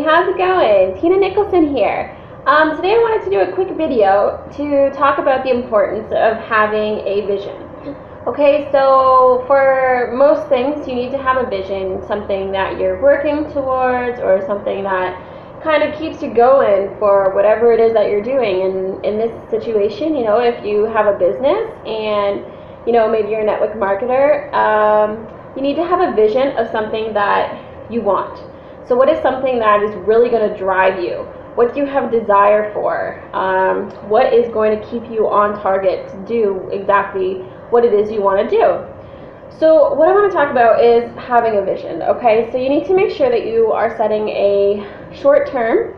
how's it going? Tina Nicholson here. Today I wanted to do a quick video to talk about the importance of having a vision. Okay, so for most things you need to have a vision, something that you're working towards or something that kind of keeps you going for whatever it is that you're doing. And in this situation, if you have a business and maybe you're a network marketer, you need to have a vision of something that you want. So what is something that is really going to drive you? What do you have desire for? What is going to keep you on target to do exactly what it is you want to do? So what I want to talk about is having a vision, okay? So you need to make sure that you are setting a short-term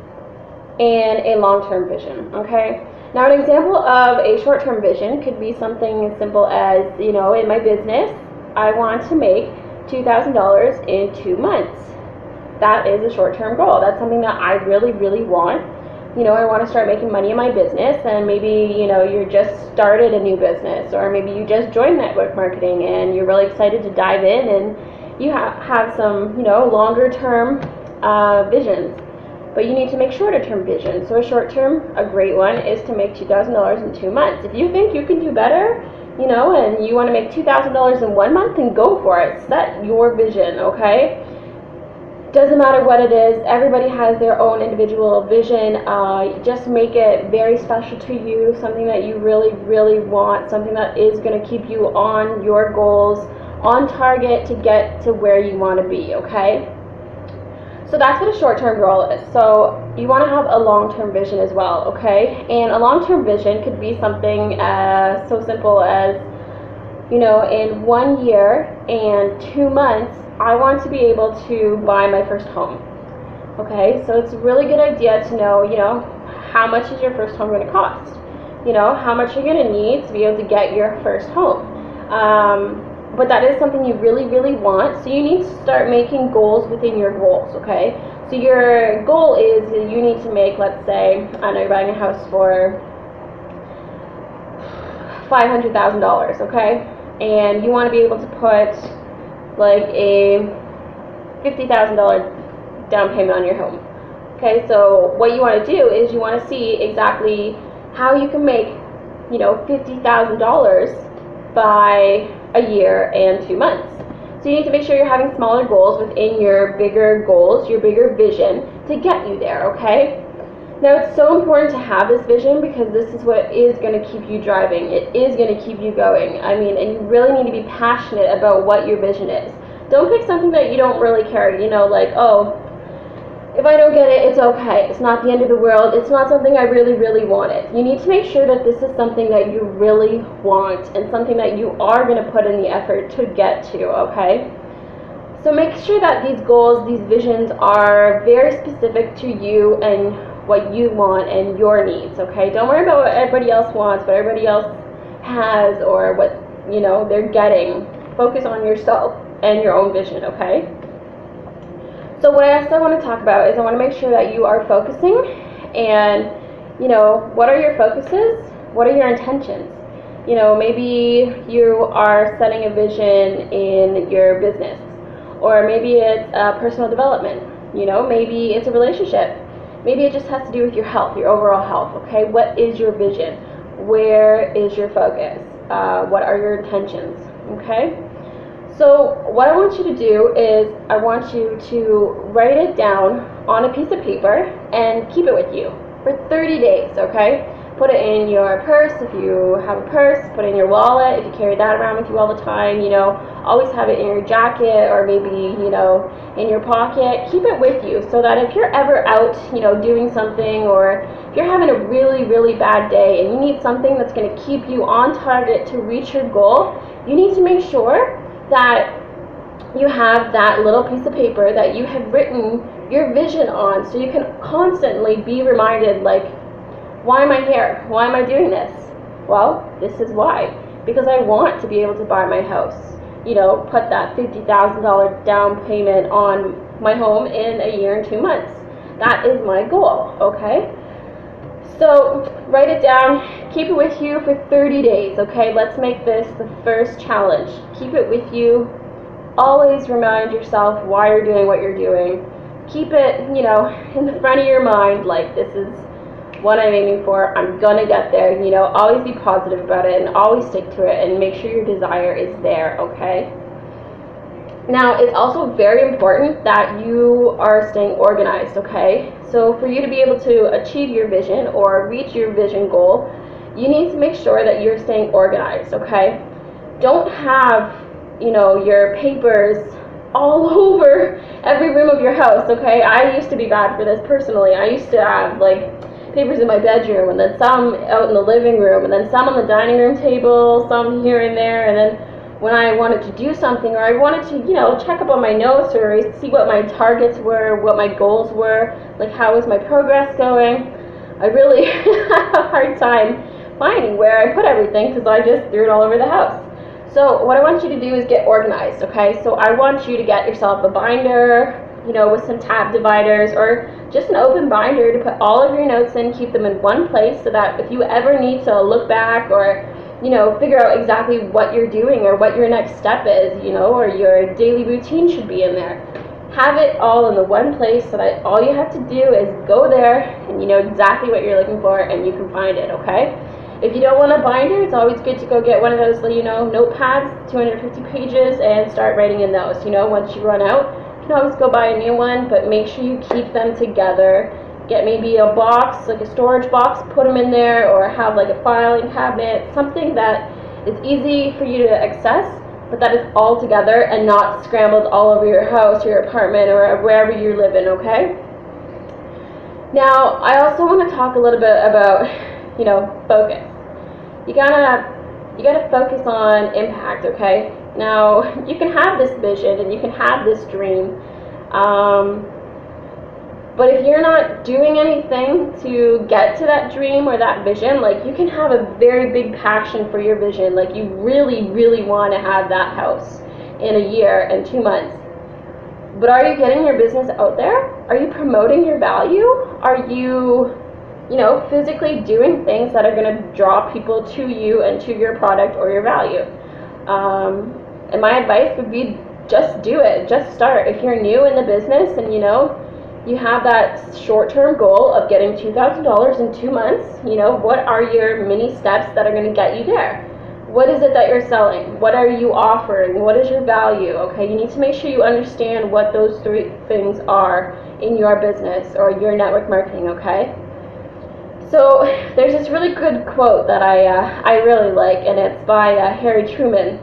and a long-term vision, okay? Now an example of a short-term vision could be something as simple as, in my business, I want to make $2,000 in 2 months. That is a short-term goal. That's something that I really, really want. I want to start making money in my business, and maybe, you're just started a new business, or maybe you just joined network marketing and you're really excited to dive in and you have some, longer-term visions. But you need to make shorter-term visions. So a short-term, a great one, is to make $2,000 in 2 months. If you think you can do better, and you want to make $2,000 in 1 month, then go for it. Set your vision, okay? Doesn't matter what it is. Everybody has their own individual vision. Just make it very special to you, something that you really, really want, something that is going to keep you on your goals, on target to get to where you want to be, okay? So that's what a short-term goal is. So you want to have a long-term vision as well, okay? And a long-term vision could be something so simple as, in 1 year and 2 months, I want to be able to buy my first home. Okay, so it's a really good idea to know, how much is your first home going to cost? How much you're going to need to be able to get your first home. But that is something you really, really want. So you need to start making goals within your goals, okay? So your goal is you need to make, let's say, I know you're buying a house for $500,000, okay? And you want to be able to put like a $50,000 down payment on your home. Okay, so what you want to do is you want to see exactly how you can make, $50,000 by a year and 2 months. So you need to make sure you're having smaller goals within your bigger goals, your bigger vision to get you there, okay? Now it's so important to have this vision because this is what is going to keep you driving. It is going to keep you going. And you really need to be passionate about what your vision is. Don't pick something that you don't really care, like, oh, if I don't get it, it's okay. It's not the end of the world. It's not something I really, really wanted. You need to make sure that this is something that you really want and something that you are going to put in the effort to get to, okay? So make sure that these goals, these visions are very specific to you and what you want and your needs, okay? Don't worry about what everybody else wants, what everybody else has, or what, they're getting. Focus on yourself and your own vision, okay? So what else I want to talk about is I want to make sure that you are focusing and, what are your focuses? What are your intentions? Maybe you are setting a vision in your business, or maybe it's personal development, maybe it's a relationship. Maybe it just has to do with your health, your overall health, okay? What is your vision? Where is your focus? What are your intentions, okay? So what I want you to do is I want you to write it down on a piece of paper and keep it with you for 30 days, okay? Put it in your purse if you have a purse, put it in your wallet if you carry that around with you all the time, always have it in your jacket or maybe, in your pocket. Keep it with you so that if you're ever out, doing something, or if you're having a really, really bad day and you need something that's going to keep you on target to reach your goal, you need to make sure that you have that little piece of paper that you have written your vision on, so you can constantly be reminded, like, why am I here? Why am I doing this? Well, this is why. Because I want to be able to buy my house. Put that $50,000 down payment on my home in a year and 2 months. That is my goal, okay? So write it down, keep it with you for 30 days, okay? Let's make this the first challenge. Keep it with you. Always remind yourself why you're doing what you're doing. keep it, you know, in the front of your mind, like, this is what I'm aiming for, I'm gonna get there, you know, always be positive about it and always stick to it and make sure your desire is there, okay? Now, it's also very important that you are staying organized, okay? So for you to be able to achieve your vision or reach your vision goal, you need to make sure that you're staying organized, okay? Don't have, you know, your papers all over every room of your house, okay? I used to be bad for this personally. I used to have, like, papers in my bedroom, and then some out in the living room, and then some on the dining room table, some here and there, and then when I wanted to do something, or I wanted to, you know, check up on my notes or see what my targets were, what my goals were, like how was my progress going, I really had a hard time finding where I put everything because I just threw it all over the house. So what I want you to do is get organized, okay? So I want you to get yourself a binder, you know, with some tab dividers, or just an open binder to put all of your notes in, keep them in one place so that if you ever need to look back or, you know, figure out exactly what you're doing or what your next step is, you know, or your daily routine should be in there. Have it all in the one place so that all you have to do is go there and you know exactly what you're looking for and you can find it, okay? If you don't want a binder, it's always good to go get one of those, you know, notepads, 250 pages, and start writing in those. You know, once you run out, you can always go buy a new one, but make sure you keep them together. Get maybe a box, like a storage box, put them in there, or have like a filing cabinet, something that is easy for you to access, but that is all together and not scrambled all over your house, your apartment, or wherever you live in, okay? Now, I also want to talk a little bit about, you know, focus. You gotta focus on impact, okay? Now, you can have this vision and you can have this dream, but if you're not doing anything to get to that dream or that vision, like, you can have a very big passion for your vision, like you really, really want to have that house in a year and 2 months. But are you getting your business out there? Are you promoting your value? Are you, you know, physically doing things that are going to draw people to you and to your product or your value? And my advice would be just do it. Just start. If you're new in the business and, you know, you have that short-term goal of getting $2,000 in 2 months, you know, what are your mini steps that are going to get you there? What is it that you're selling? What are you offering? What is your value? Okay, you need to make sure you understand what those 3 things are in your business or your network marketing, okay? So there's this really good quote that I really like, and it's by Harry Truman.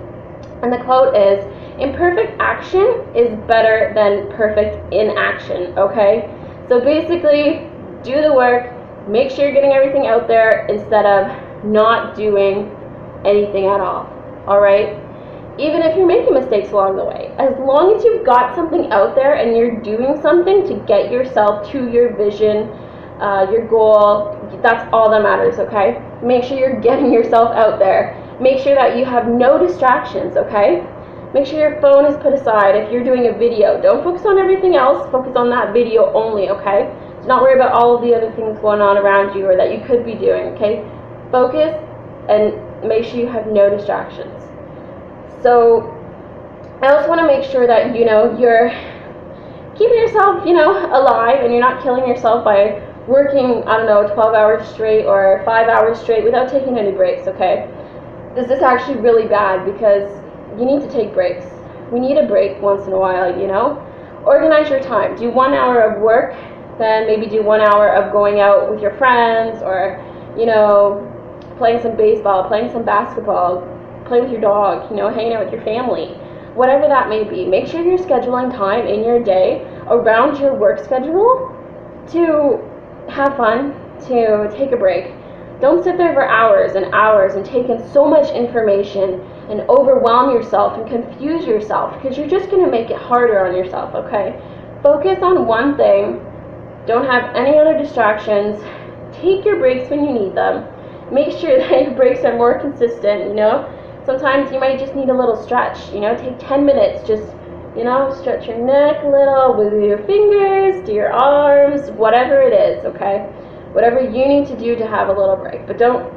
And the quote is, "Imperfect action is better than perfect inaction," okay? So basically, do the work, make sure you're getting everything out there instead of not doing anything at all right? Even if you're making mistakes along the way, as long as you've got something out there and you're doing something to get yourself to your vision, your goal, that's all that matters, okay? Make sure you're getting yourself out there. Make sure that you have no distractions, okay? Make sure your phone is put aside. If you're doing a video, don't focus on everything else, focus on that video only, okay? Do not worry about all of the other things going on around you or that you could be doing, okay? Focus and make sure you have no distractions. So I also want to make sure that, you know, you're keeping yourself, you know, alive and you're not killing yourself by working, I don't know, 12 hours straight or 5 hours straight without taking any breaks, okay? This is actually really bad because you need to take breaks. We need a break once in a while, you know? Organize your time. Do 1 hour of work, then maybe do 1 hour of going out with your friends or, you know, playing some baseball, playing some basketball, play with your dog, you know, hanging out with your family. Whatever that may be, make sure you're scheduling time in your day around your work schedule to have fun, to take a break. Don't sit there for hours and hours and take in so much information and overwhelm yourself and confuse yourself because you're just going to make it harder on yourself, okay? Focus on one thing. Don't have any other distractions. Take your breaks when you need them. Make sure that your breaks are more consistent, you know? Sometimes you might just need a little stretch, you know? Take 10 minutes, just, you know, stretch your neck a little with your fingers, do your arms, whatever it is, okay? Whatever you need to do to have a little break. But don't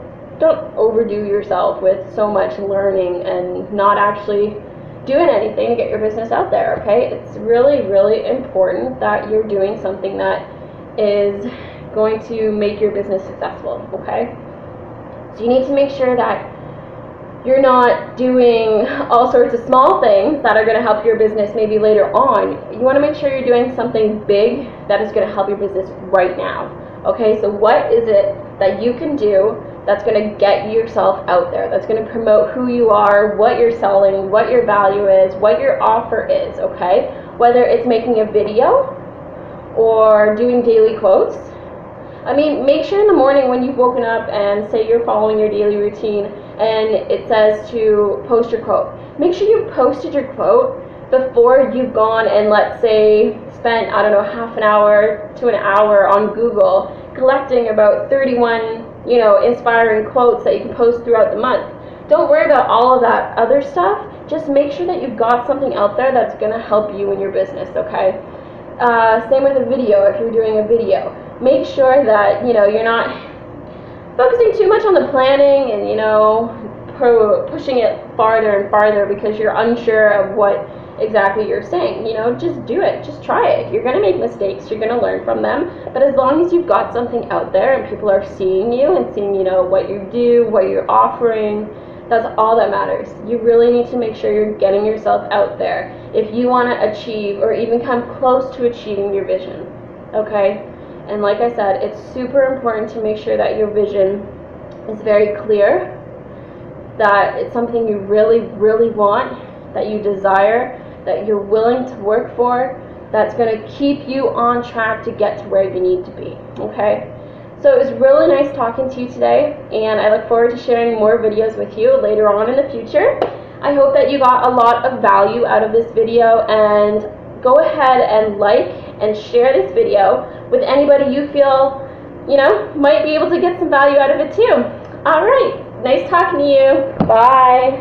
overdo yourself with so much learning and not actually doing anything to get your business out there, okay? It's really, really important that you're doing something that is going to make your business successful, okay? So you need to make sure that you're not doing all sorts of small things that are going to help your business maybe later on. You want to make sure you're doing something big that is going to help your business right now. Okay, so what is it that you can do that's going to get yourself out there, that's going to promote who you are, what you're selling, what your value is, what your offer is, okay? Whether it's making a video or doing daily quotes. I mean, make sure in the morning when you've woken up and say you're following your daily routine and it says to post your quote, make sure you've posted your quote before you've gone and, let's say, spent, I don't know, half an hour to an hour on Google collecting about 31, inspiring quotes that you can post throughout the month. Don't worry about all of that other stuff. Just make sure that you've got something out there that's going to help you in your business, okay? Same with a video. If you're doing a video, make sure that you're not focusing too much on the planning and pushing it farther and farther because you're unsure of what exactly you're saying. Just do it. Just try it. You're going to make mistakes. You're going to learn from them. But as long as you've got something out there and people are seeing you and seeing what you do, what you're offering, that's all that matters. You really need to make sure you're getting yourself out there if you want to achieve or even come close to achieving your vision, okay? And like I said, it's super important to make sure that your vision is very clear, that it's something you really, really want, that you desire, that you're willing to work for, that's going to keep you on track to get to where you need to be, okay? So it was really nice talking to you today, and I look forward to sharing more videos with you later on in the future. I hope that you got a lot of value out of this video, and go ahead and like and share this video with anybody you feel, might be able to get some value out of it too. All right, nice talking to you. Bye.